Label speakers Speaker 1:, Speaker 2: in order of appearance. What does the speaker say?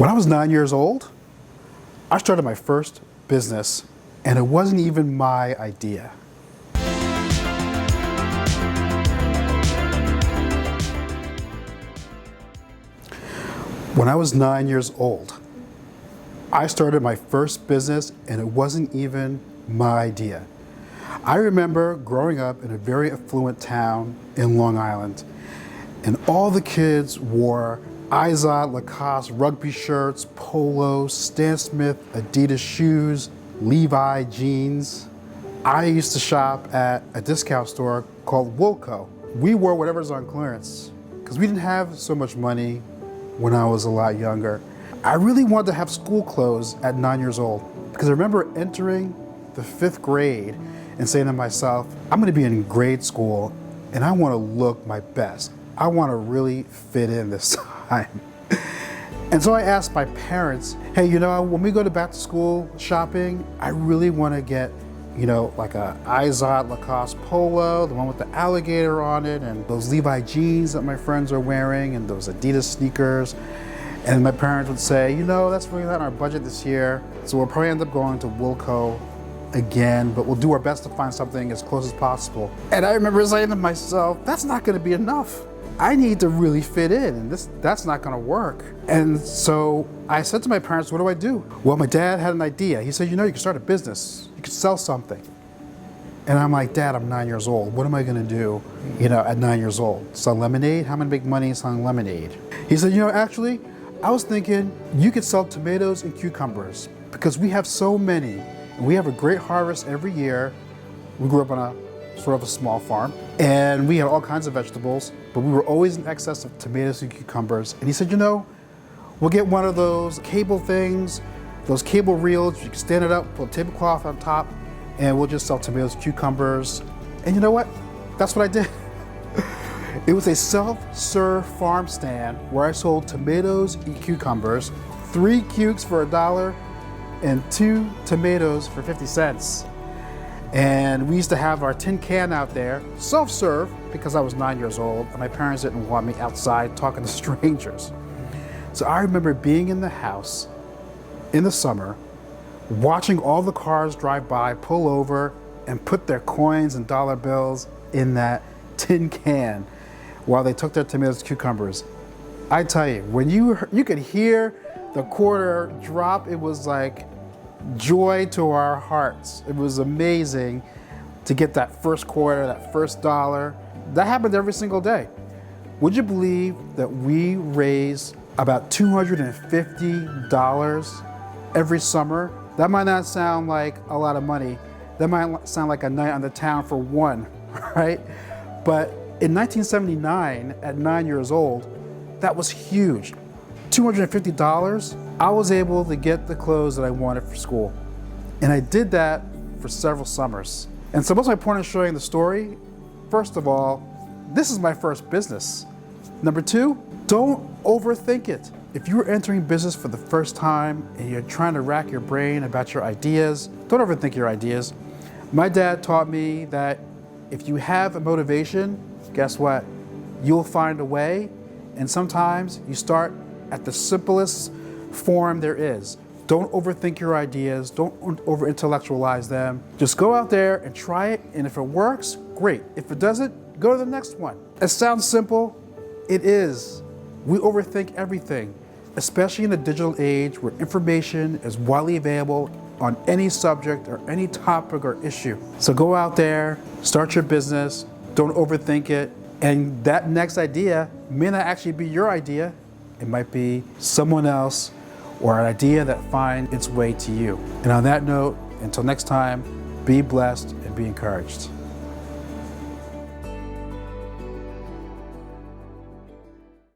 Speaker 1: When I was 9 years old, I started my first business, and it wasn't even my idea. When I was 9 years old, I started my first business, and it wasn't even my idea. I remember growing up in a very affluent town in Long Island, and all the kids wore Izod, Lacoste rugby shirts, Polo, Stan Smith, Adidas shoes, Levi jeans. I used to shop at a discount store called Wilco. We wore whatever's on clearance because we didn't have so much money when I was a lot younger. I really wanted to have school clothes at 9 years old because I remember entering the 5th grade and saying to myself, I'm going to be in grade school and I want to look my best. I want to really fit in this time. And so I asked my parents, hey, when we go to back to school shopping, I really want to get, like a Izod Lacoste Polo, the one with the alligator on it, and those Levi jeans that my friends are wearing, and those Adidas sneakers. And my parents would say, that's really not in our budget this year, so we'll probably end up going to Wilco again, but we'll do our best to find something as close as possible. And I remember saying to myself, that's not going to be enough. I need to really fit in, and that's not going to work. And so I said to my parents, what do I do? Well, my dad had an idea. He said, you can start a business. You could sell something. And I'm like, Dad, I'm 9 years old. What am I going to do, at 9 years old? Sell lemonade? How am I going to make money selling lemonade? He said, actually, I was thinking you could sell tomatoes and cucumbers because we have so many. And we have a great harvest every year. We grew up on a sort of a small farm, and we had all kinds of vegetables, but we were always in excess of tomatoes and cucumbers. And he said, we'll get one of those cable things, those cable reels, you can stand it up, put a tablecloth on top, and we'll just sell tomatoes and cucumbers. And you know what? That's what I did. It was a self-serve farm stand where I sold tomatoes and cucumbers, 3 cukes for $1 and 2 tomatoes for 50 cents. And we used to have our tin can out there, self-serve, because I was 9 years old and my parents didn't want me outside talking to strangers. So I remember being in the house in the summer, watching all the cars drive by, pull over, and put their coins and dollar bills in that tin can while they took their tomatoes and cucumbers. I tell you, when you could hear the quarter drop, it was like joy to our hearts. It was amazing to get that first quarter, that first dollar. That happened every single day. Would you believe that we raised about $250 every summer? That might not sound like a lot of money. That might sound like a night on the town for one, right? But in 1979, at 9 years old, that was huge. $250, I was able to get the clothes that I wanted for school. And I did that for several summers. And so what's my point in showing the story? First of all, this is my first business. Number 2, don't overthink it. If you're entering business for the first time and you're trying to rack your brain about your ideas, don't overthink your ideas. My dad taught me that if you have a motivation, guess what? You'll find a way. And sometimes you start at the simplest form there is. Don't overthink your ideas. Don't over-intellectualize them. Just go out there and try it, and if it works, great. If it doesn't, go to the next one. It sounds simple. It is. We overthink everything, especially in the digital age where information is widely available on any subject or any topic or issue. So go out there, start your business, don't overthink it, and that next idea may not actually be your idea. It might be someone else or an idea that finds its way to you. And on that note, until next time, be blessed and be encouraged.